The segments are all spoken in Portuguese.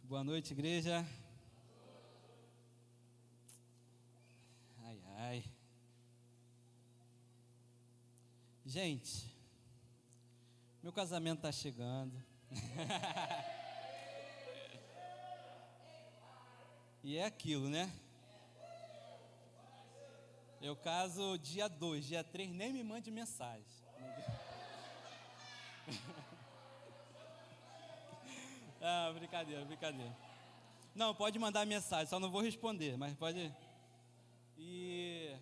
Boa noite, igreja. Ai, ai. Gente, meu casamento está chegando. E é aquilo, né? Eu caso dia 2, dia 3, nem me mande mensagem. Ah, brincadeira. Não, pode mandar mensagem, só não vou responder, mas pode. E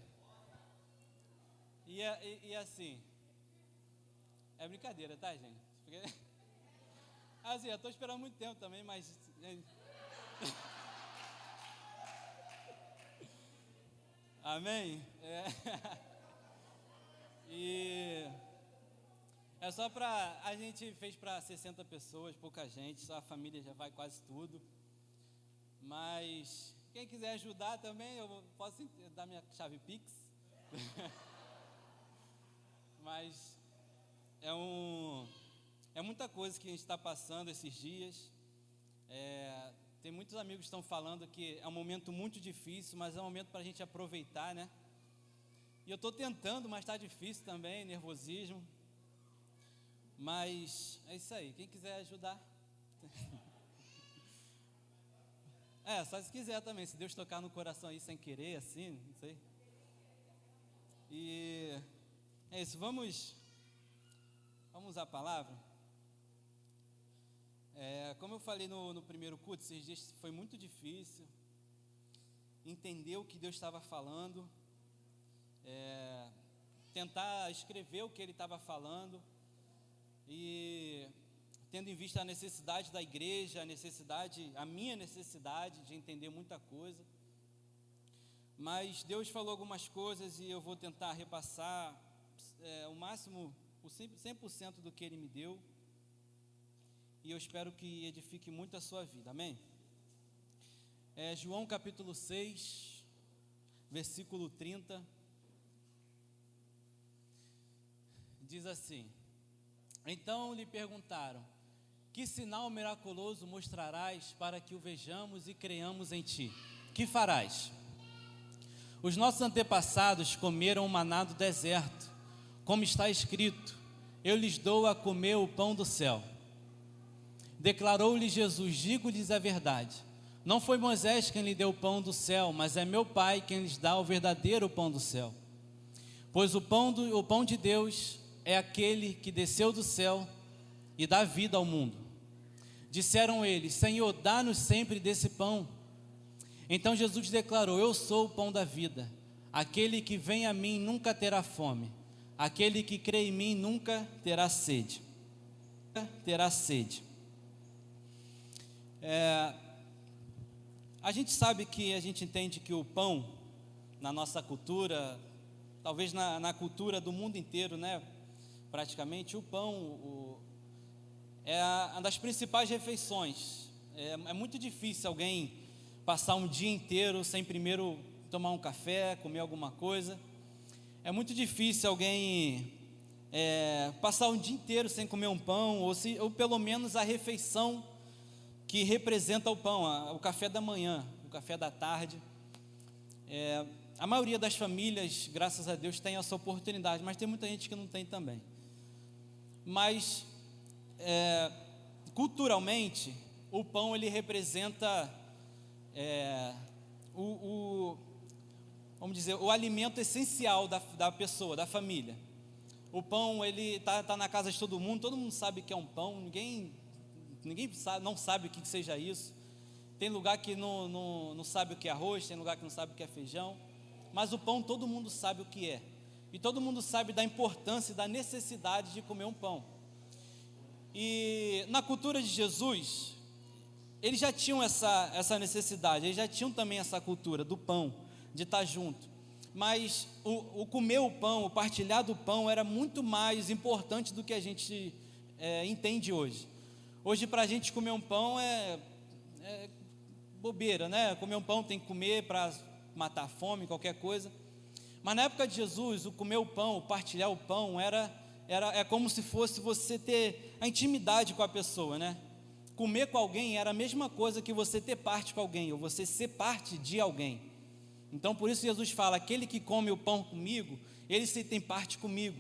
assim, é brincadeira, tá, gente? Porque, assim, eu tô esperando muito tempo também, mas. Amém? E é só pra. A gente fez para 60 pessoas, pouca gente, só a família já vai quase tudo. Mas quem quiser ajudar também, eu posso dar minha chave Pix. Mas é muita coisa que a gente está passando esses dias. Tem muitos amigos que estão falando que é um momento muito difícil, mas é um momento para a gente aproveitar, né? E eu estou tentando, mas está difícil também, nervosismo. Mas é isso aí, quem quiser ajudar. Só se quiser também, se Deus tocar no coração aí sem querer, assim, não sei. E é isso, vamos usar a palavra. Como eu falei no primeiro culto, esses dias foi muito difícil entender o que Deus estava falando, tentar escrever o que Ele estava falando, e tendo em vista a necessidade da igreja, a minha necessidade de entender muita coisa. Mas Deus falou algumas coisas e eu vou tentar repassar o máximo, o 100% do que Ele me deu. E eu espero que edifique muito a sua vida, amém? João capítulo 6, versículo 30, diz assim: Então lhe perguntaram: que sinal miraculoso mostrarás para que o vejamos e creiamos em ti? Que farás? Os nossos antepassados comeram o maná do deserto, como está escrito: eu lhes dou a comer o pão do céu. Declarou-lhe Jesus: digo-lhes a verdade, não foi Moisés quem lhe deu o pão do céu, mas é meu Pai quem lhes dá o verdadeiro pão do céu. Pois o pão de Deus é aquele que desceu do céu e dá vida ao mundo. Disseram eles: Senhor, dá-nos sempre desse pão. Então Jesus declarou: eu sou o pão da vida. Aquele que vem a mim nunca terá fome. Aquele que crê em mim nunca terá sede. A gente sabe que a gente entende que o pão, na nossa cultura, talvez na cultura do mundo inteiro, né? Praticamente, o pão é uma das principais refeições. É muito difícil alguém passar um dia inteiro sem primeiro tomar um café, comer alguma coisa. É muito difícil alguém passar um dia inteiro sem comer um pão, ou pelo menos a refeição que representa o pão, o café da manhã, o café da tarde. A maioria das famílias, graças a Deus, tem essa oportunidade, mas tem muita gente que não tem também. Mas culturalmente, o pão ele representa vamos dizer, o alimento essencial da pessoa, da família. O pão ele tá na casa de todo mundo sabe que é um pão, ninguém sabe, não sabe o que seja isso. Tem lugar que não sabe o que é arroz, tem lugar que não sabe o que é feijão, mas o pão todo mundo sabe o que é, e todo mundo sabe da importância e da necessidade de comer um pão. E na cultura de Jesus, eles já tinham essa necessidade, eles já tinham também essa cultura do pão, de estar junto. Mas o comer o pão, o partilhar do pão era muito mais importante do que a gente entende hoje. Hoje para a gente comer um pão é bobeira, né? Comer um pão tem que comer para matar a fome, qualquer coisa. Mas na época de Jesus, o comer o pão, o partilhar o pão é como se fosse você ter a intimidade com a pessoa, né? Comer com alguém era a mesma coisa que você ter parte com alguém, ou você ser parte de alguém. Então, por isso Jesus fala, aquele que come o pão comigo, ele se tem parte comigo.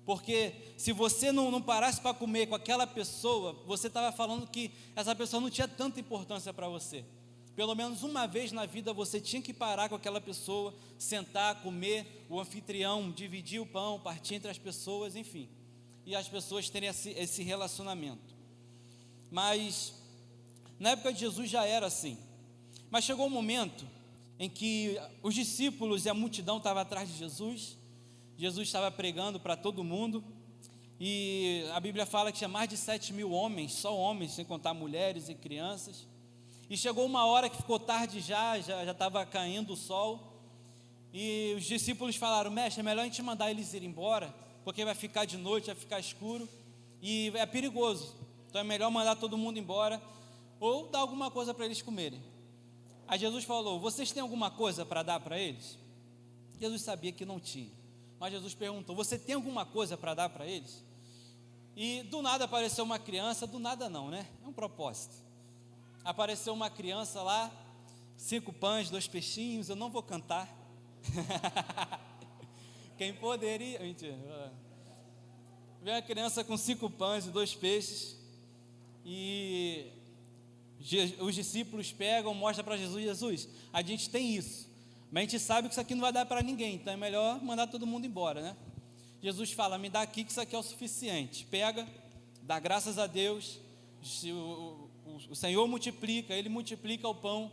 Porque se você não parasse para comer com aquela pessoa, você estava falando que essa pessoa não tinha tanta importância para você. Pelo menos uma vez na vida você tinha que parar com aquela pessoa, sentar, comer, o anfitrião dividir o pão, partir entre as pessoas, enfim. E as pessoas terem esse relacionamento. Mas na época de Jesus já era assim. Mas chegou um momento em que os discípulos e a multidão estavam atrás de Jesus. Jesus estava pregando para todo mundo. E a Bíblia fala que tinha mais de 7.000 homens, só homens, sem contar mulheres e crianças. E chegou uma hora que ficou tarde já estava caindo o sol. E os discípulos falaram, mestre, é melhor a gente mandar eles ir embora, porque vai ficar de noite, vai ficar escuro, e é perigoso. Então é melhor mandar todo mundo embora, ou dar alguma coisa para eles comerem. Aí Jesus falou, vocês têm alguma coisa para dar para eles? Jesus sabia que não tinha. Mas Jesus perguntou, você tem alguma coisa para dar para eles? E do nada apareceu uma criança, do nada não, né? É um propósito. Apareceu uma criança lá, 5 pães, 2 peixinhos, eu não vou cantar. Quem poderia? Mentira. Vem a criança com 5 pães e 2 peixes, e os discípulos pegam, mostram para Jesus, Jesus, a gente tem isso, mas a gente sabe que isso aqui não vai dar para ninguém, então é melhor mandar todo mundo embora, né? Jesus fala, me dá aqui que isso aqui é o suficiente. Pega, dá graças a Deus, o Senhor multiplica, Ele multiplica o pão,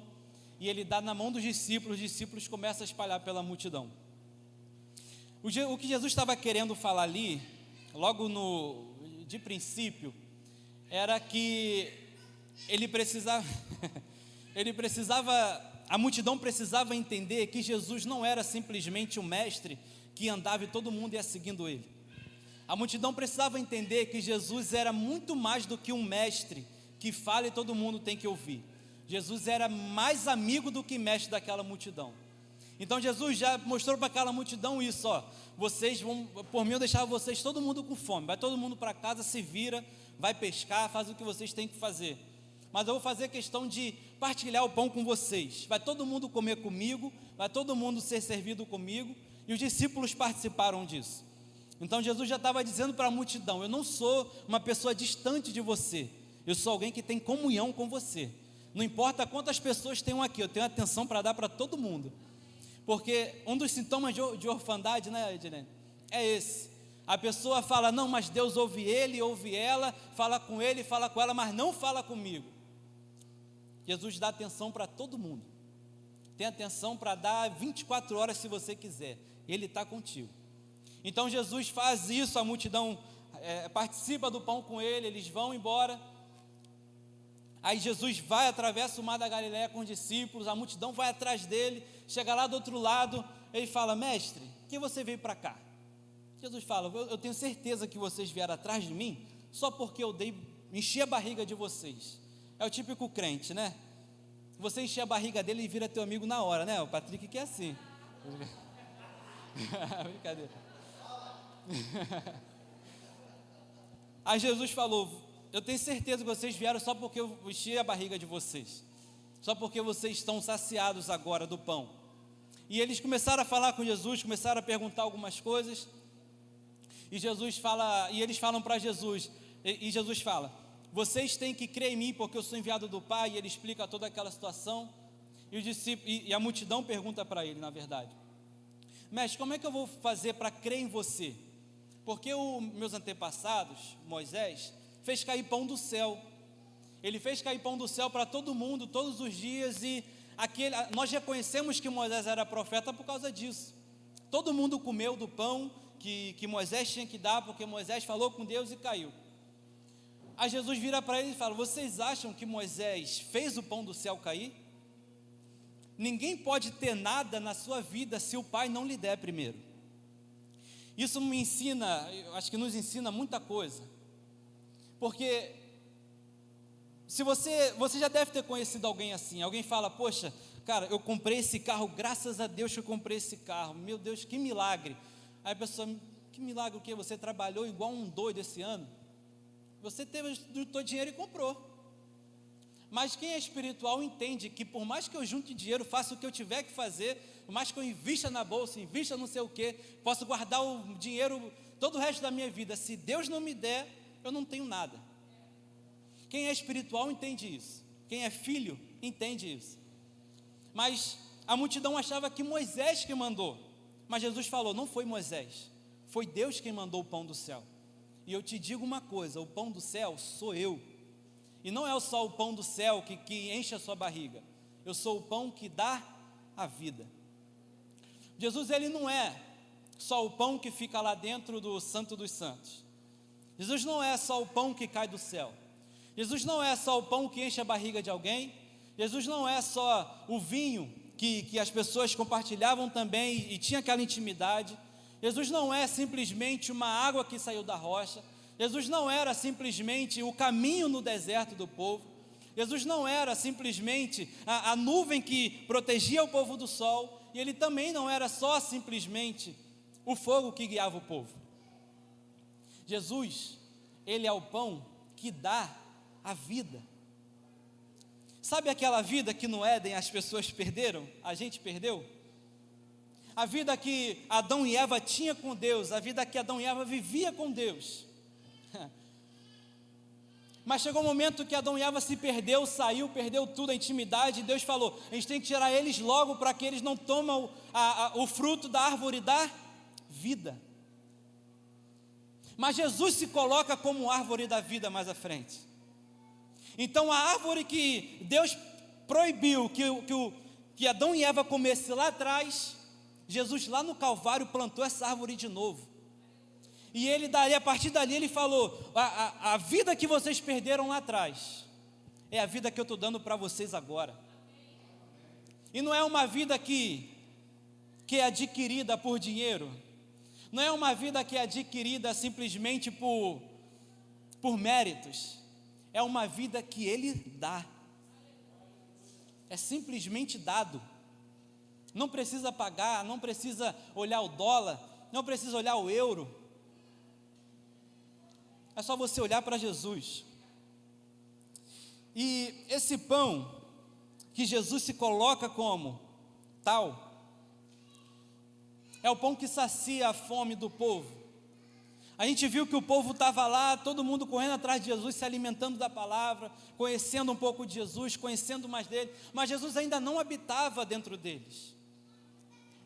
e Ele dá na mão dos discípulos, os discípulos começam a espalhar pela multidão. O que Jesus estava querendo falar ali, logo de princípio, era que ele precisava, a multidão precisava entender que Jesus não era simplesmente um mestre que andava e todo mundo ia seguindo ele. A multidão precisava entender que Jesus era muito mais do que um mestre que fala e todo mundo tem que ouvir. Jesus era mais amigo do que mestre daquela multidão. Então Jesus já mostrou para aquela multidão isso, ó, vocês vão, por mim eu deixava vocês todo mundo com fome, vai todo mundo para casa, se vira, vai pescar, faz o que vocês têm que fazer, mas eu vou fazer questão de partilhar o pão com vocês, vai todo mundo comer comigo, vai todo mundo ser servido comigo, e os discípulos participaram disso. Então Jesus já estava dizendo para a multidão, eu não sou uma pessoa distante de você, eu sou alguém que tem comunhão com você, não importa quantas pessoas tenham aqui, eu tenho atenção para dar para todo mundo. Porque um dos sintomas de orfandade, né, Edilene, é esse. A pessoa fala, não, mas Deus ouve ele, ouve ela, fala com ele, fala com ela, mas não fala comigo. Jesus dá atenção para todo mundo. Tem atenção para dar 24 horas se você quiser. Ele está contigo. Então Jesus faz isso, a multidão participa do pão com ele, eles vão embora. Aí Jesus vai, atravessa o mar da Galileia com os discípulos, a multidão vai atrás dele, chega lá do outro lado, ele fala, mestre, que você veio para cá? Jesus fala, eu tenho certeza que vocês vieram atrás de mim, só porque eu enchi a barriga de vocês. É o típico crente, né? Você encher a barriga dele e vira teu amigo na hora, né? O Patrick que é assim. Brincadeira. Aí Jesus falou, eu tenho certeza que vocês vieram só porque eu enchi a barriga de vocês, só porque vocês estão saciados agora do pão. E eles começaram a falar com Jesus, começaram a perguntar algumas coisas, e eles falam para Jesus, e Jesus fala, vocês têm que crer em mim, porque eu sou enviado do Pai, e ele explica toda aquela situação, e a multidão pergunta para ele, na verdade, mestre, como é que eu vou fazer para crer em você? Porque os meus antepassados, Moisés, fez cair pão do céu, ele fez cair pão do céu para todo mundo, todos os dias, e nós reconhecemos que Moisés era profeta por causa disso, todo mundo comeu do pão que Moisés tinha que dar, porque Moisés falou com Deus e caiu. Aí Jesus vira para ele e fala, vocês acham que Moisés fez o pão do céu cair? Ninguém pode ter nada na sua vida se o Pai não lhe der primeiro. Isso me ensina, acho que nos ensina muita coisa, porque se você já deve ter conhecido alguém assim, alguém fala, poxa, cara, eu comprei esse carro, graças a Deus que eu comprei esse carro, meu Deus, que milagre. Aí a pessoa, que milagre o quê? Você trabalhou igual um doido esse ano? Você teve o teu dinheiro e comprou. Mas quem é espiritual entende que por mais que eu junte dinheiro, faça o que eu tiver que fazer, por mais que eu invista na bolsa, invista não sei o quê, posso guardar o dinheiro todo o resto da minha vida, se Deus não me der, eu não tenho nada. Quem é espiritual entende isso. Quem é filho entende isso. Mas a multidão achava que Moisés que mandou. Mas Jesus falou, não foi Moisés, foi Deus quem mandou o pão do céu. E eu te digo uma coisa, o pão do céu sou eu. E não é só o pão do céu que enche a sua barriga. Eu sou o pão que dá a vida. Jesus, ele não é só o pão que fica lá dentro do Santo dos Santos. Jesus não é só o pão que cai do céu. Jesus não é só o pão que enche a barriga de alguém. Jesus não é só o vinho que as pessoas compartilhavam também e tinha aquela intimidade. Jesus não é simplesmente uma água que saiu da rocha. Jesus não era simplesmente o caminho no deserto do povo. Jesus não era simplesmente a nuvem que protegia o povo do sol. E ele também não era só simplesmente o fogo que guiava o povo. Jesus, ele é o pão que dá a vida. Sabe aquela vida que no Éden as pessoas perderam? A gente perdeu? A vida que Adão e Eva tinham com Deus, a vida que Adão e Eva vivia com Deus. Mas chegou um momento que Adão e Eva se perdeu, saiu, perdeu tudo, a intimidade, e Deus falou, a gente tem que tirar eles logo para que eles não tomem o fruto da árvore da vida. Mas Jesus se coloca como árvore da vida mais à frente. Então a árvore que Deus proibiu que Adão e Eva comessem lá atrás, Jesus lá no Calvário plantou essa árvore de novo. E ele a partir dali ele falou, a vida que vocês perderam lá atrás, é a vida que eu estou dando para vocês agora. E não é uma vida que é adquirida por dinheiro, não é uma vida que é adquirida simplesmente por méritos, é uma vida que Ele dá, é simplesmente dado, não precisa pagar, não precisa olhar o dólar, não precisa olhar o euro, é só você olhar para Jesus. E esse pão que Jesus se coloca como tal, é o pão que sacia a fome do povo. A gente viu que o povo estava lá, todo mundo correndo atrás de Jesus, se alimentando da palavra, conhecendo um pouco de Jesus, conhecendo mais dele, mas Jesus ainda não habitava dentro deles.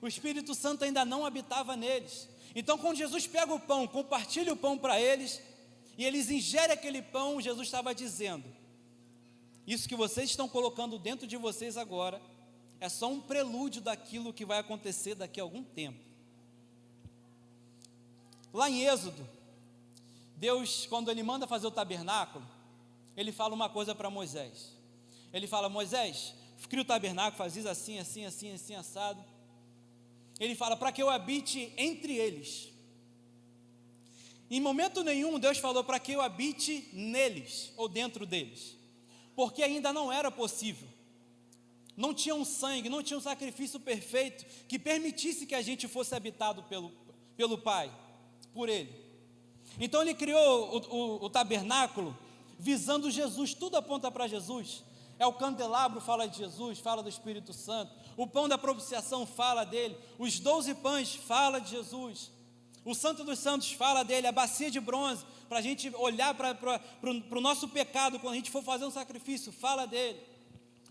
O Espírito Santo ainda não habitava neles. Então quando Jesus pega o pão, compartilha o pão para eles, e eles ingerem aquele pão, Jesus estava dizendo, isso que vocês estão colocando dentro de vocês agora, é só um prelúdio daquilo que vai acontecer daqui a algum tempo. Lá em Êxodo, Deus, quando Ele manda fazer o tabernáculo, Ele fala uma coisa para Moisés. Ele fala, Moisés, cria o tabernáculo, faz isso assim, assim, assim, assim, assado. Ele fala, para que eu habite entre eles. Em momento nenhum, Deus falou para que eu habite neles, ou dentro deles. Porque ainda não era possível. Não tinha um sangue, não tinha um sacrifício perfeito que permitisse que a gente fosse habitado pelo Pai, por Ele. Então Ele criou o tabernáculo visando Jesus, tudo aponta para Jesus. É o candelabro, fala de Jesus, fala do Espírito Santo. O pão da propiciação fala dele. Os 12 pães fala de Jesus. O Santo dos Santos fala dele, a bacia de bronze, para a gente olhar para o nosso pecado, quando a gente for fazer um sacrifício, fala dele.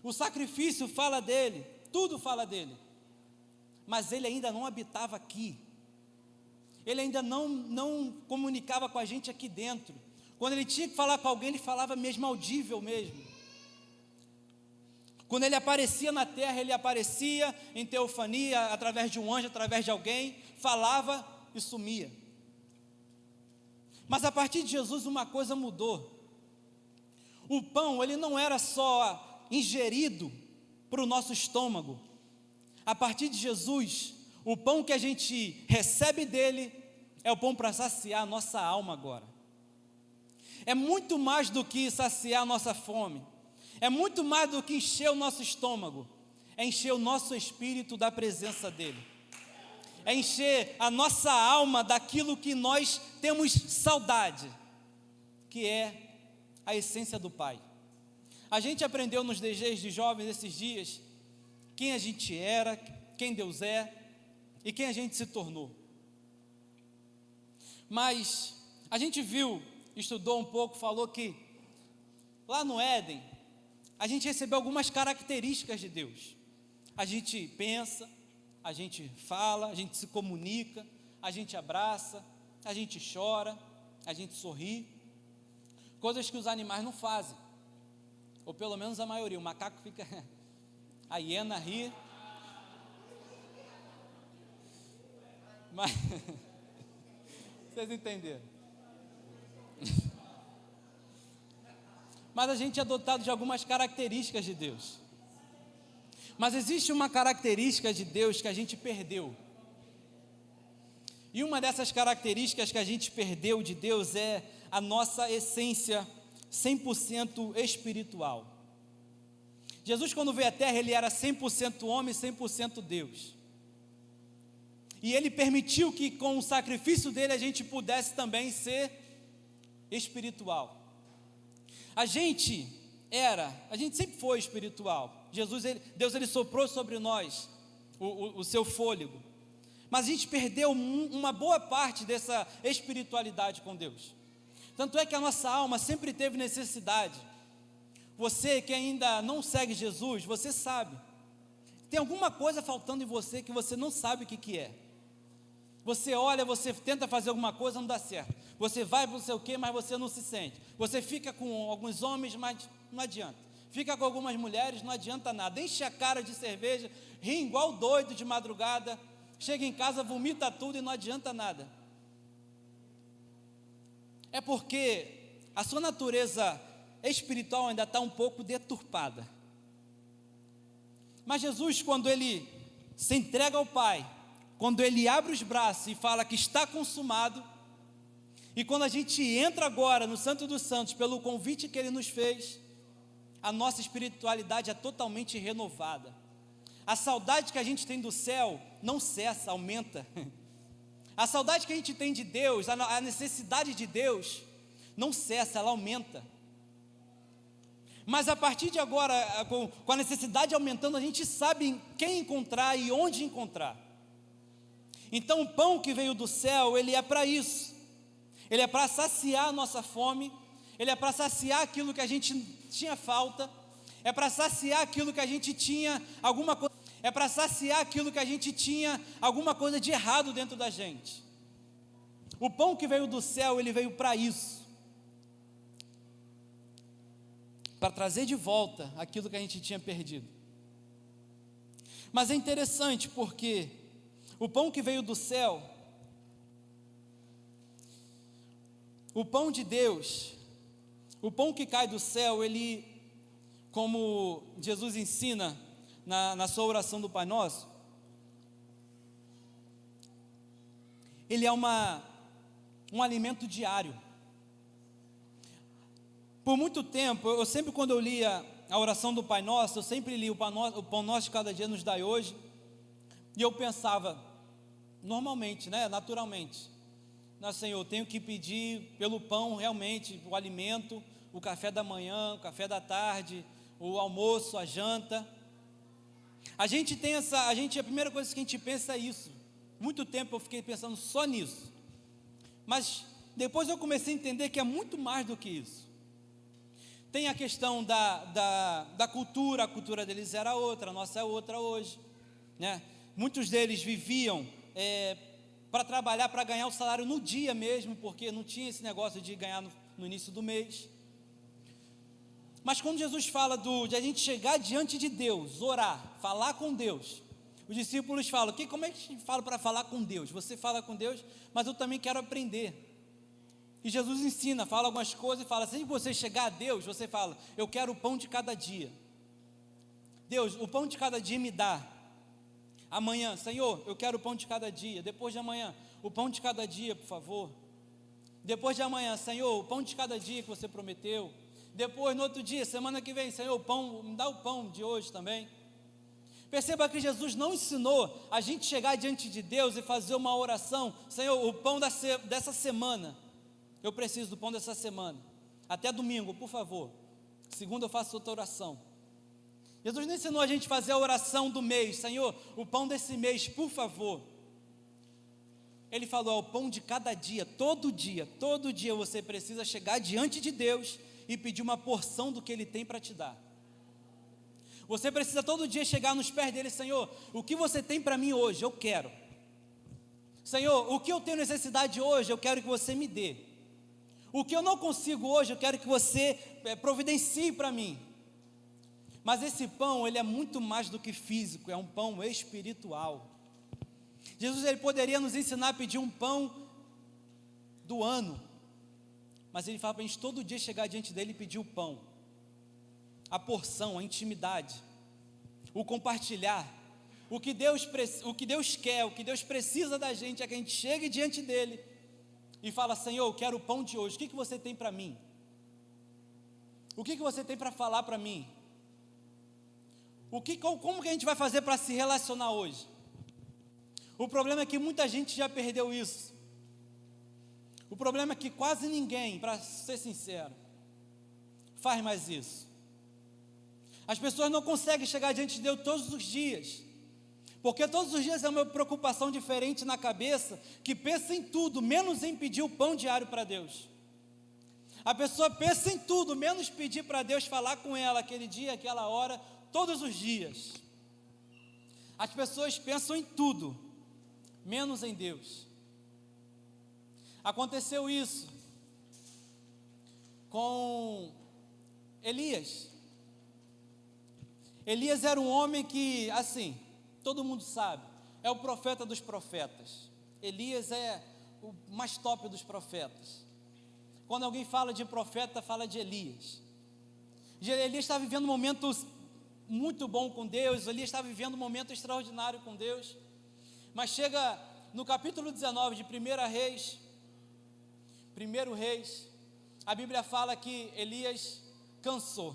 O sacrifício fala dele, tudo fala dele. Mas ele ainda não habitava aqui. Ele ainda não comunicava com a gente aqui dentro. Quando ele tinha que falar com alguém, ele falava mesmo audível mesmo. Quando ele aparecia na terra, ele aparecia em teofania, através de um anjo, através de alguém, falava e sumia. Mas a partir de Jesus uma coisa mudou. O pão, ele não era só ingerido para o nosso estômago. A partir de Jesus, o pão que a gente recebe dele é o pão para saciar a nossa alma agora. É muito mais do que saciar a nossa fome. É muito mais do que encher o nosso estômago. É encher o nosso espírito da presença dele. É encher a nossa alma daquilo que nós temos saudade, que é a essência do Pai. A gente aprendeu nos DGs de jovens esses dias quem a gente era, quem Deus é e quem a gente se tornou. Mas a gente viu, estudou um pouco, falou que lá no Éden, a gente recebeu algumas características de Deus. A gente pensa, a gente fala, a gente se comunica, a gente abraça, a gente chora, a gente sorri. Coisas que os animais não fazem. Ou pelo menos a maioria. O macaco fica... A hiena ri. Mas... Vocês entenderam? Mas a gente é dotado de algumas características de Deus. Mas existe uma característica de Deus que a gente perdeu. E uma dessas características que a gente perdeu de Deus é a nossa essência 100% espiritual. Jesus, quando veio à Terra, ele era 100% homem e 100% Deus. E ele permitiu que com o sacrifício dele a gente pudesse também ser espiritual. A gente sempre foi espiritual. Deus ele soprou sobre nós o seu fôlego. Mas a gente perdeu uma boa parte dessa espiritualidade com Deus. Tanto é que a nossa alma sempre teve necessidade. Você que ainda não segue Jesus, você sabe. Tem alguma coisa faltando em você que você não sabe o que é. Você olha, você tenta fazer alguma coisa, não dá certo. Você vai para não sei o quê, mas você não se sente. Você fica com alguns homens, mas não adianta. Fica com algumas mulheres, não adianta nada. Enche a cara de cerveja, ri igual doido de madrugada. Chega em casa, vomita tudo e não adianta nada. É porque a sua natureza espiritual ainda está um pouco deturpada. Mas Jesus, quando ele se entrega ao Pai, quando ele abre os braços e fala que está consumado, e quando a gente entra agora no Santo dos Santos, pelo convite que ele nos fez, a nossa espiritualidade é totalmente renovada. A saudade que a gente tem do céu não cessa, aumenta. A saudade que a gente tem de Deus, a necessidade de Deus, não cessa, ela aumenta. Mas a partir de agora, com a necessidade aumentando, a gente sabe quem encontrar e onde encontrar. Então o pão que veio do céu, ele é para isso. Ele é para saciar a nossa fome, ele é para saciar aquilo que a gente tinha falta, é para saciar aquilo que a gente tinha alguma coisa, é para saciar aquilo que a gente tinha alguma coisa de errado dentro da gente. O pão que veio do céu, ele veio para isso. Para trazer de volta aquilo que a gente tinha perdido. Mas é interessante porque o pão que veio do céu, o pão de Deus, o pão que cai do céu, ele, como Jesus ensina na sua oração do Pai Nosso, ele é um alimento diário. Por muito tempo, eu sempre quando eu lia a oração do Pai Nosso, eu sempre li o Pão Nosso de cada dia nos dai hoje, e eu pensava, normalmente, naturalmente, Senhor, eu tenho que pedir pelo pão realmente, o alimento, o café da manhã, o café da tarde, o almoço, a janta. A primeira coisa que a gente pensa é isso. Muito tempo eu fiquei pensando só nisso. Mas depois eu comecei a entender que é muito mais do que isso. Tem a questão da cultura, a cultura deles era outra, a nossa é outra hoje, né? Muitos deles viviam para trabalhar, para ganhar o salário no dia mesmo, porque não tinha esse negócio de ganhar no início do mês. Mas quando Jesus fala de a gente chegar diante de Deus, orar, falar com Deus, os discípulos falam, como é que a gente fala para falar com Deus? Você fala com Deus, mas eu também quero aprender. E Jesus ensina, fala algumas coisas e fala, assim que você chegar a Deus, você fala, eu quero o pão de cada dia. Deus, o pão de cada dia me dá. Amanhã, Senhor, eu quero o pão de cada dia. Depois de amanhã, o pão de cada dia, por favor. Depois de amanhã, Senhor, o pão de cada dia que você prometeu. Depois, no outro dia, semana que vem, Senhor, me dá o pão de hoje também. Perceba que Jesus não ensinou a gente chegar diante de Deus e fazer uma oração, Senhor, o pão dessa semana. Eu preciso do pão dessa semana. Até domingo, por favor. Segunda, eu faço outra oração. Jesus não ensinou a gente a fazer a oração do mês. Senhor, o pão desse mês, por favor. Ele falou, é o pão de cada dia, todo dia você precisa chegar diante de Deus e pedir uma porção do que Ele tem para te dar. Você precisa todo dia chegar nos pés dele, Senhor, o que você tem para mim hoje? Eu quero. Senhor, o que eu tenho necessidade hoje, eu quero que você me dê. O que eu não consigo hoje, eu quero que você providencie para mim. Mas esse pão, ele é muito mais do que físico, é um pão espiritual. Jesus, ele poderia nos ensinar a pedir um pão do ano, mas ele fala para a gente todo dia chegar diante dele e pedir o pão, a porção, a intimidade, o compartilhar. O que Deus quer, o que Deus precisa da gente é que a gente chegue diante dele e fala, Senhor, eu quero o pão de hoje, o que você tem para mim? O que você tem para falar para mim? Como que a gente vai fazer para se relacionar hoje? O problema é que muita gente já perdeu isso. O problema é que quase ninguém, para ser sincero, faz mais isso. As pessoas não conseguem chegar diante de Deus todos os dias, porque todos os dias é uma preocupação diferente na cabeça, que pensa em tudo, menos em pedir o pão diário para Deus. A pessoa pensa em tudo, menos pedir para Deus falar com ela aquele dia, aquela hora, todos os dias. As pessoas pensam em tudo, menos em Deus. Aconteceu isso com Elias. Elias era um homem que, assim, todo mundo sabe, é o profeta dos profetas. Elias é o mais top dos profetas. Quando alguém fala de profeta, fala de Elias. Elias está vivendo um momento muito bom com Deus, Elias está vivendo um momento extraordinário com Deus, mas chega no capítulo 19 de 1 Reis, a Bíblia fala que Elias cansou.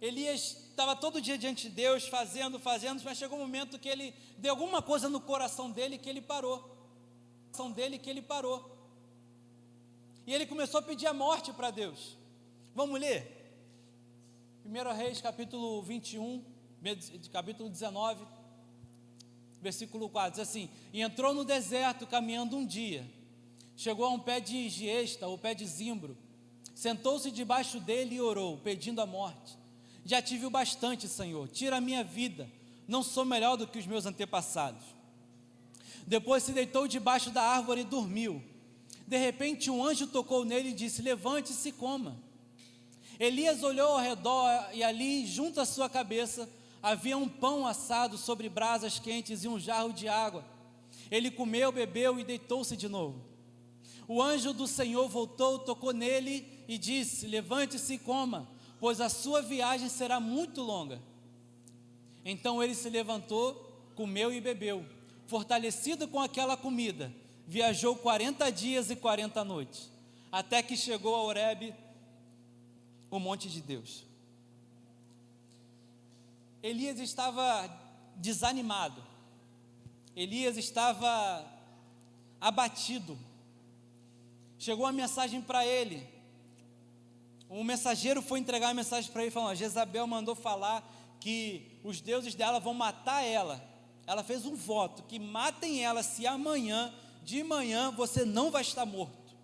Elias estava todo dia diante de Deus, fazendo, mas chegou um momento que ele deu alguma coisa no coração dele que ele parou. E ele começou a pedir a morte para Deus. Vamos ler? 1 Reis, capítulo 21, capítulo 19, versículo 4, diz assim: e entrou no deserto caminhando um dia, chegou a um pé de giesta, ou pé de zimbro, sentou-se debaixo dele e orou, pedindo a morte. Já tive o bastante, Senhor, tira a minha vida, não sou melhor do que os meus antepassados. Depois se deitou debaixo da árvore e dormiu. De repente um anjo tocou nele e disse: levante-se e coma. Elias olhou ao redor e ali, junto à sua cabeça, havia um pão assado sobre brasas quentes e um jarro de água. Ele comeu, bebeu e deitou-se de novo. O anjo do Senhor voltou, tocou nele e disse: levante-se e coma, pois a sua viagem será muito longa. Então ele se levantou, comeu e bebeu. Fortalecido com aquela comida, viajou 40 dias e 40 noites, até que chegou a Horebe, o monte de Deus. Elias estava desanimado, Elias estava abatido. Chegou a mensagem para ele, um mensageiro foi entregar a mensagem para ele, falando: Jezabel mandou falar que os deuses dela vão matar ela. Ela fez um voto, que matem ela se amanhã, de manhã, você não vai estar morto.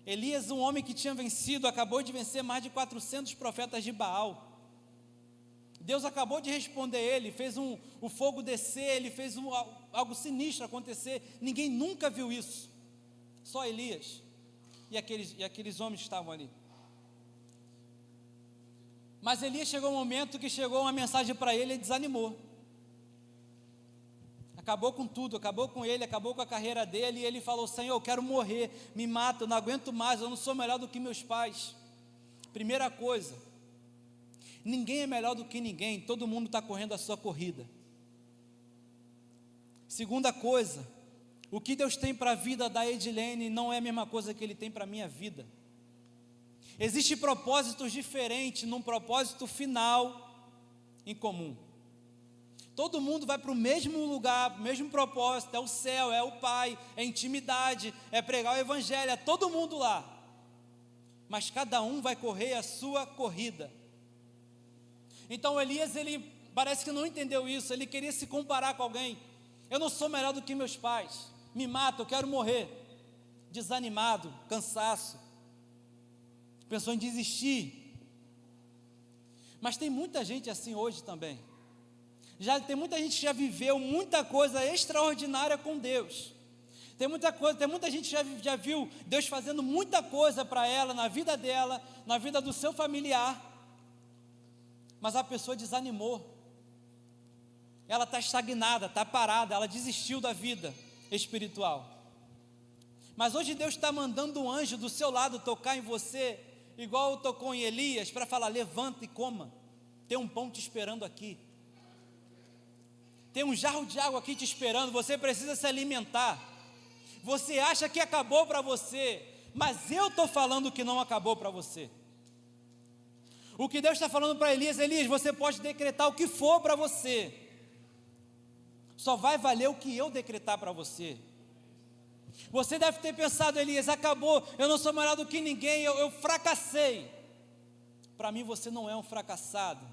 Elias, um homem que tinha vencido, acabou de vencer mais de 400 profetas de Baal. Deus acabou de responder ele, fez o fogo descer, ele fez algo sinistro acontecer. Ninguém nunca viu isso, só Elias e aqueles homens que estavam ali. Mas Elias, chegou um momento que chegou uma mensagem para ele e desanimou. Acabou com tudo, acabou com ele, acabou com a carreira dele, e ele falou: Senhor, eu quero morrer, me mata, eu não aguento mais, eu não sou melhor do que meus pais. Primeira coisa, ninguém é melhor do que ninguém, todo mundo está correndo a sua corrida. Segunda coisa, o que Deus tem para a vida da Edilene não é a mesma coisa que Ele tem para a minha vida. Existem propósitos diferentes, num propósito final em comum. Todo mundo vai para o mesmo lugar, o mesmo propósito, é o céu, é o Pai, é intimidade, é pregar o Evangelho, é todo mundo lá. mas cada um vai correr a sua corrida. Então Elias, ele parece que não entendeu isso, ele queria se comparar com alguém. Eu não sou melhor do que meus pais, me mata, eu quero morrer. Desanimado, cansaço, pensou em desistir. Mas tem muita gente assim hoje também. Tem muita gente que já viveu muita coisa extraordinária com Deus. Tem muita gente que já viu Deus fazendo muita coisa para ela, na vida dela, na vida do seu familiar. Mas a pessoa desanimou. Ela está estagnada, está parada, ela desistiu da vida espiritual. Mas hoje Deus está mandando um anjo do seu lado tocar em você, igual tocou em Elias, para falar: levanta e coma, tem um pão te esperando aqui, tem um jarro de água aqui te esperando, você precisa se alimentar. Você acha que acabou para você, mas eu estou falando que não acabou para você. O que Deus está falando para Elias: Elias, você pode decretar o que for para você, só vai valer o que eu decretar para você. Você deve ter pensado: Elias, acabou, eu não sou melhor do que ninguém, eu fracassei. Para mim você não é um fracassado.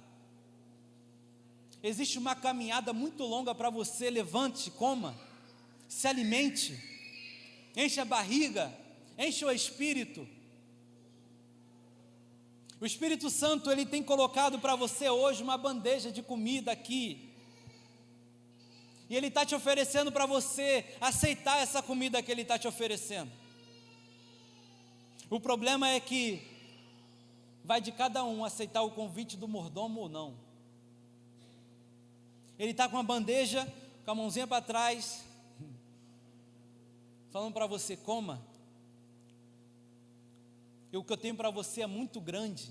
Existe uma caminhada muito longa para você. Levante, coma, se alimente, enche a barriga, enche o espírito. O Espírito Santo, ele tem colocado para você hoje uma bandeja de comida aqui, e Ele está te oferecendo para você aceitar essa comida que Ele está te oferecendo. O problema é que vai de cada um aceitar o convite do mordomo ou não. Ele está com a bandeja, com a mãozinha para trás, falando para você: coma. E o que eu tenho para você é muito grande.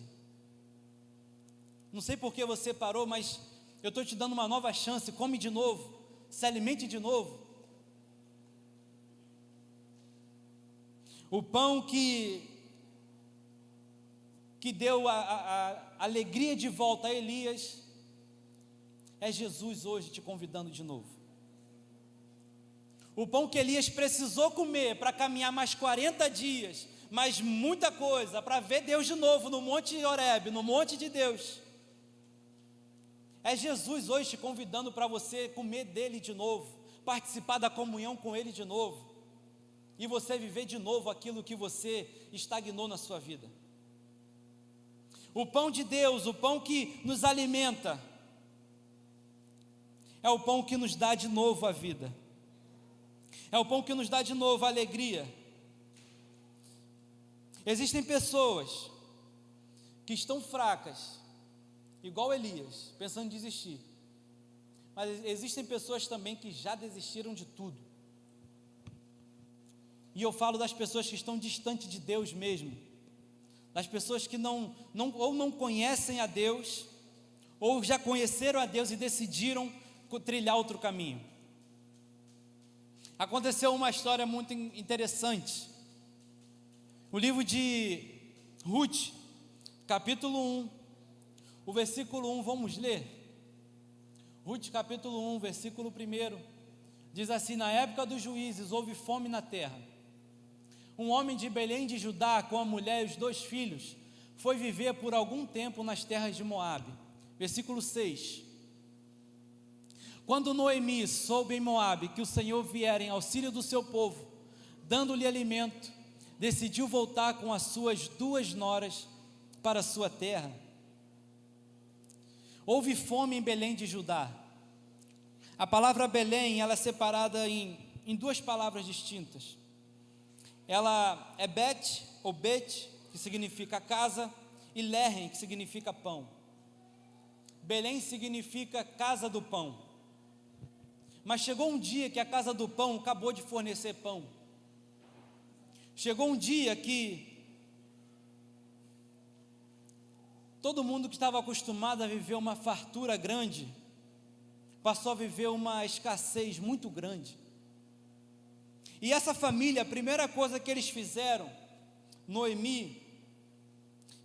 Não sei por que você parou, mas eu estou te dando uma nova chance. Come de novo, se alimente de novo. O pão que deu a alegria de volta a Elias é Jesus hoje te convidando de novo. O pão que Elias precisou comer para caminhar mais 40 dias, mais muita coisa, para ver Deus de novo no Monte Horebe, no monte de Deus, é Jesus hoje te convidando para você comer dele de novo, participar da comunhão com ele de novo, e você viver de novo aquilo que você estagnou na sua vida. O pão de Deus, o pão que nos alimenta, é o pão que nos dá de novo a vida, é o pão que nos dá de novo a alegria. Existem pessoas que estão fracas, igual Elias, pensando em desistir, mas existem pessoas também que já desistiram de tudo. E eu falo das pessoas que estão distantes de Deus mesmo, das pessoas que ou não conhecem a Deus, ou já conheceram a Deus e decidiram trilhar outro caminho. Aconteceu uma história muito interessante. O livro de Ruth, capítulo 1, o versículo 1, vamos ler? Ruth, capítulo 1, versículo 1, diz assim: na época dos juízes houve fome na terra. Um homem de Belém de Judá, com a mulher e os 2 filhos, foi viver por algum tempo nas terras de Moabe. Versículo 6. Quando Noemi soube em Moabe que o Senhor viera em auxílio do seu povo, dando-lhe alimento, decidiu voltar com as suas 2 noras para a sua terra. Houve fome em Belém de Judá. A palavra Belém, ela é separada em 2 palavras distintas. Ela é Bet, ou Bet, que significa casa, e Lehem, que significa pão. Belém significa casa do pão. Mas chegou um dia que a casa do pão acabou de fornecer pão. Chegou um dia que todo mundo que estava acostumado a viver uma fartura grande, passou a viver uma escassez muito grande. E essa família, a primeira coisa que eles fizeram, Noemi,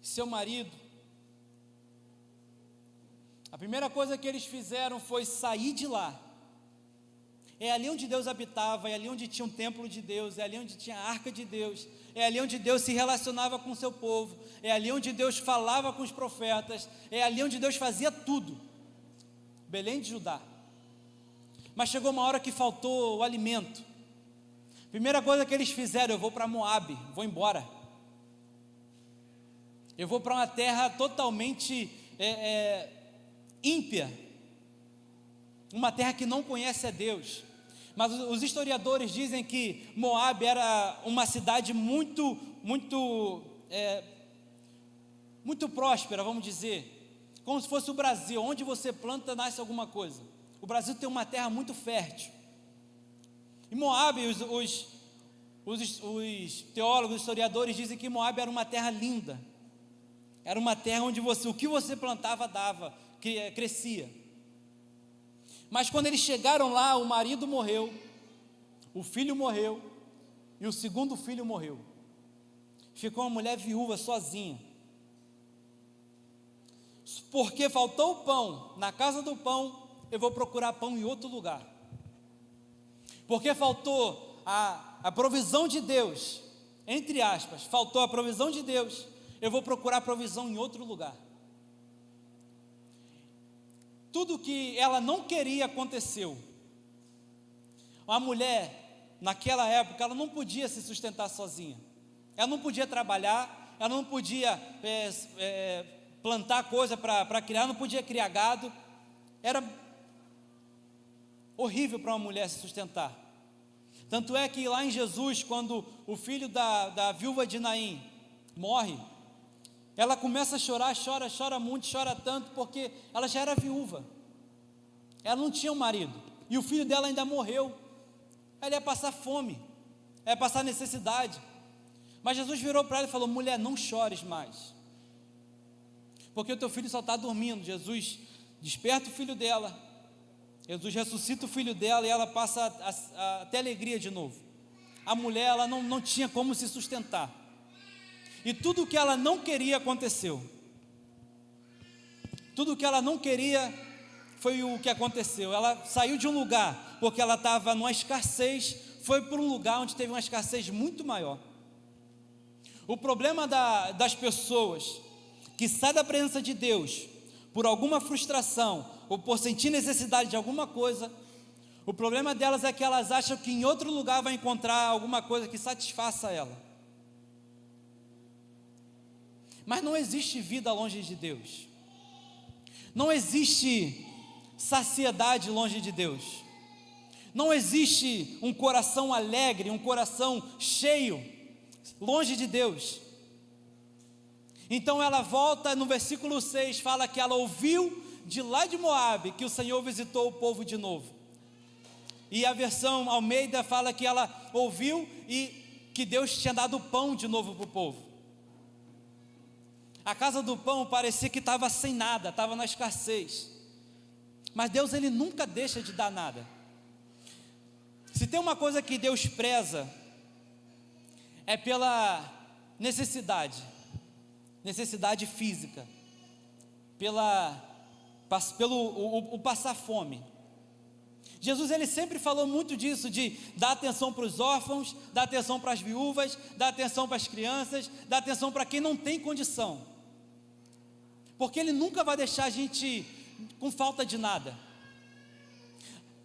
seu marido, a primeira coisa que eles fizeram foi sair de lá. É ali onde Deus habitava, é ali onde tinha um templo de Deus, é ali onde tinha a arca de Deus, é ali onde Deus se relacionava com o seu povo, é ali onde Deus falava com os profetas, é ali onde Deus fazia tudo. Belém de Judá. Mas chegou uma hora que faltou o alimento. Primeira coisa que eles fizeram: eu vou para Moabe, vou embora. Eu vou para uma terra totalmente ímpia, uma terra que não conhece a Deus. Mas os historiadores dizem que Moabe era uma cidade muito próspera, vamos dizer, como se fosse o Brasil, onde você planta, nasce alguma coisa. O Brasil tem uma terra muito fértil. E Moabe, os teólogos, historiadores dizem que Moabe era uma terra linda. Era uma terra onde o que você plantava dava, crescia. Mas quando eles chegaram lá, o marido morreu, o filho morreu e o segundo filho morreu. Ficou uma mulher viúva sozinha. Porque faltou o pão na casa do pão, eu vou procurar pão em outro lugar. Porque faltou a provisão de Deus, entre aspas, faltou a provisão de Deus, eu vou procurar provisão em outro lugar. Tudo que ela não queria aconteceu. A mulher, naquela época, ela não podia se sustentar sozinha. Ela não podia trabalhar, ela não podia plantar coisa para criar, não podia criar gado. Era horrível para uma mulher se sustentar. Tanto é que lá em Jesus, quando o filho da viúva de Naim morre, ela começa a chorar, chora muito, chora tanto, porque ela já era viúva, ela não tinha um marido, e o filho dela ainda morreu, ela ia passar fome, ia passar necessidade. Mas Jesus virou para ela e falou: mulher, não chores mais, porque o teu filho só está dormindo. Jesus desperta o filho dela, Jesus ressuscita o filho dela, e ela passa a ter alegria de novo. A mulher, ela não tinha como se sustentar, e tudo o que ela não queria aconteceu. Tudo o que ela não queria foi o que aconteceu. Ela saiu de um lugar, porque ela estava numa escassez, foi para um lugar onde teve uma escassez muito maior. O problema das pessoas que saem da presença de Deus por alguma frustração, ou por sentir necessidade de alguma coisa, o problema delas é que elas acham que em outro lugar vai encontrar alguma coisa que satisfaça ela. Mas não existe vida longe de Deus, não existe saciedade longe de Deus, não existe um coração alegre, um coração cheio longe de Deus. Então ela volta no versículo 6, fala que ela ouviu de lá de Moabe que o Senhor visitou o povo de novo. E a versão Almeida fala que ela ouviu e que Deus tinha dado pão de novo para o povo. A casa do pão parecia que estava sem nada, estava na escassez. Mas Deus, Ele nunca deixa de dar nada. Se tem uma coisa que Deus preza, é pela necessidade física, pelo passar fome. Jesus, Ele sempre falou muito disso, de dar atenção para os órfãos, dar atenção para as viúvas, dar atenção para as crianças, dar atenção para quem não tem condição. Porque Ele nunca vai deixar a gente com falta de nada.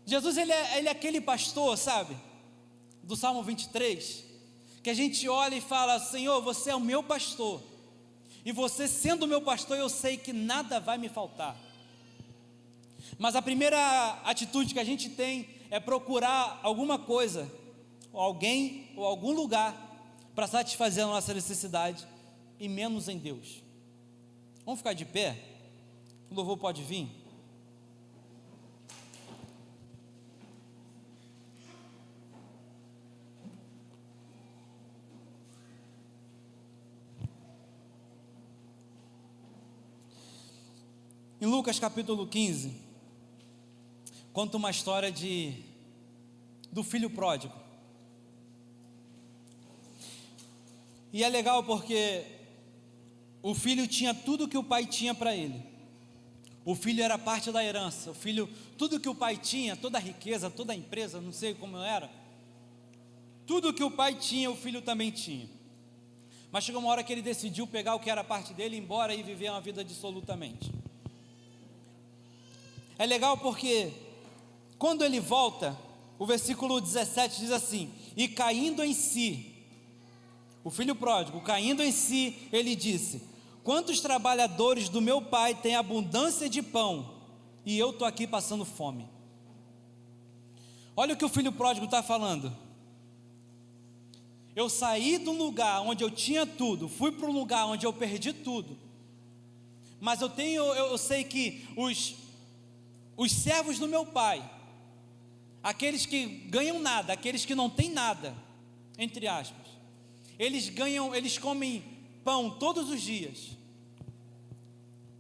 Jesus, ele é aquele pastor, sabe, do Salmo 23, que a gente olha e fala: Senhor, você é o meu pastor, e você sendo o meu pastor, eu sei que nada vai me faltar. Mas a primeira atitude que a gente tem é procurar alguma coisa, ou alguém, ou algum lugar, para satisfazer a nossa necessidade, e menos em Deus. Vamos ficar de pé? O louvor pode vir? Em Lucas capítulo 15, conta uma história do filho pródigo. E é legal porque o filho tinha tudo que o pai tinha para ele. O filho era parte da herança. O filho, tudo que o pai tinha, toda a riqueza, toda a empresa, não sei como era, tudo que o pai tinha, o filho também tinha. Mas chegou uma hora que ele decidiu pegar o que era parte dele, ir embora e viver uma vida dissolutamente. É legal porque quando ele volta, o versículo 17 diz assim: e caindo em si, o filho pródigo, caindo em si, ele disse: quantos trabalhadores do meu pai têm abundância de pão, e eu estou aqui passando fome. Olha o que o filho pródigo está falando. Eu saí de um lugar onde eu tinha tudo, fui para um lugar onde eu perdi tudo, mas eu sei que os servos do meu pai, aqueles que ganham nada, aqueles que não têm nada, entre aspas, eles comem pão todos os dias,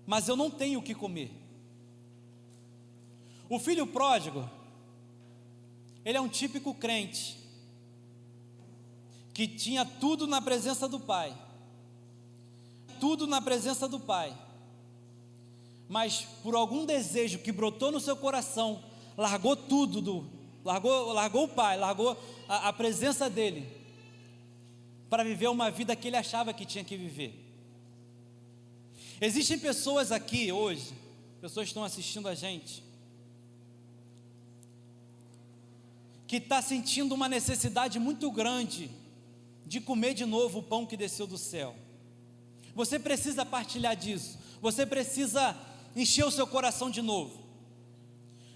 mas eu não tenho o que comer. O filho pródigo, ele é um típico crente, que tinha tudo na presença do pai, mas por algum desejo que brotou no seu coração, largou tudo, largou o pai, largou a presença dele, para viver uma vida que ele achava que tinha que viver. Existem pessoas aqui hoje, pessoas que estão assistindo a gente, que está sentindo uma necessidade muito grande de comer de novo o pão que desceu do céu. Você precisa partilhar disso, você precisa encher o seu coração de novo,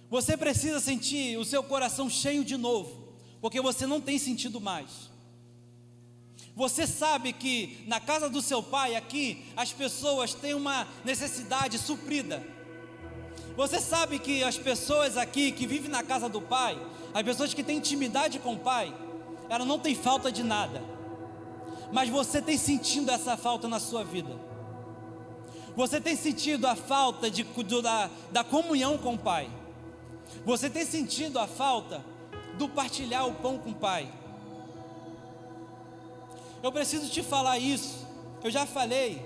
você precisa sentir o seu coração cheio de novo, porque você não tem sentido mais. Você sabe que na casa do seu pai aqui, as pessoas têm uma necessidade suprida. Você sabe que as pessoas aqui que vivem na casa do pai, as pessoas que têm intimidade com o pai, elas não têm falta de nada, mas você tem sentido essa falta na sua vida. Você tem sentido a falta da comunhão com o pai. Você tem sentido a falta do partilhar o pão com o pai. Eu preciso te falar isso, eu já falei.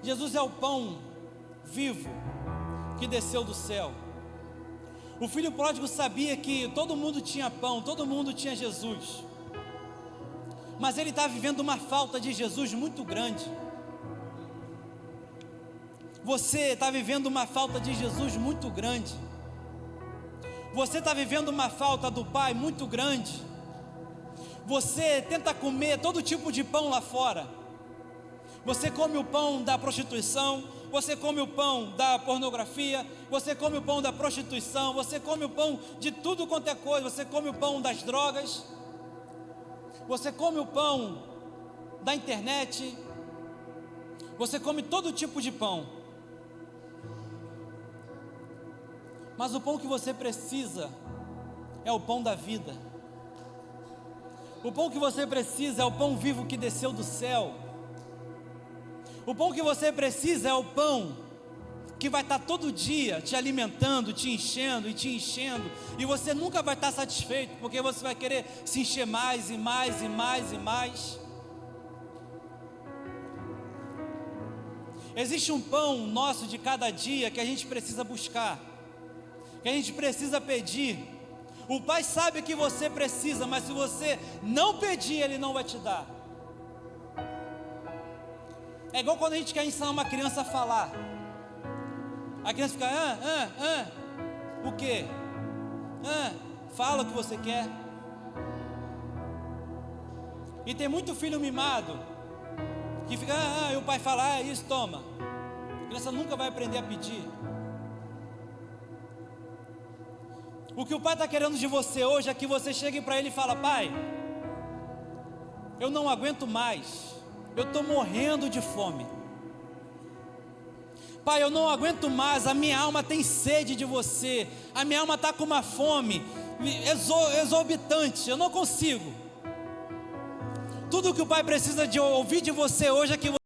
Jesus é o pão vivo que desceu do céu. O filho pródigo sabia que todo mundo tinha pão, todo mundo tinha Jesus, mas ele está vivendo uma falta de Jesus muito grande. Você está vivendo uma falta de Jesus muito grande. Você está vivendo uma falta do Pai muito grande. Você tenta comer todo tipo de pão lá fora. Você come o pão da prostituição, você come o pão da pornografia, você come o pão da prostituição, você come o pão de tudo quanto é coisa, você come o pão das drogas, você come o pão da internet, você come todo tipo de pão. Mas o pão que você precisa é o pão da vida. O pão que você precisa é o pão vivo que desceu do céu. O pão que você precisa é o pão que vai estar todo dia te alimentando, te enchendo, e você nunca vai estar satisfeito, porque você vai querer se encher mais e mais e mais e mais. Existe um pão nosso de cada dia que a gente precisa buscar, que a gente precisa pedir. O Pai sabe que você precisa, mas se você não pedir, Ele não vai te dar. É igual quando a gente quer ensinar uma criança a falar. A criança fica, o quê? Fala o que você quer. E tem muito filho mimado que fica, e o pai fala, isso, toma. A criança nunca vai aprender a pedir. O que o pai está querendo de você hoje é que você chegue para ele e fale, pai, eu não aguento mais, eu estou morrendo de fome. Pai, eu não aguento mais, a minha alma tem sede de você, a minha alma está com uma fome exorbitante, eu não consigo. Tudo que o pai precisa de ouvir de você hoje é que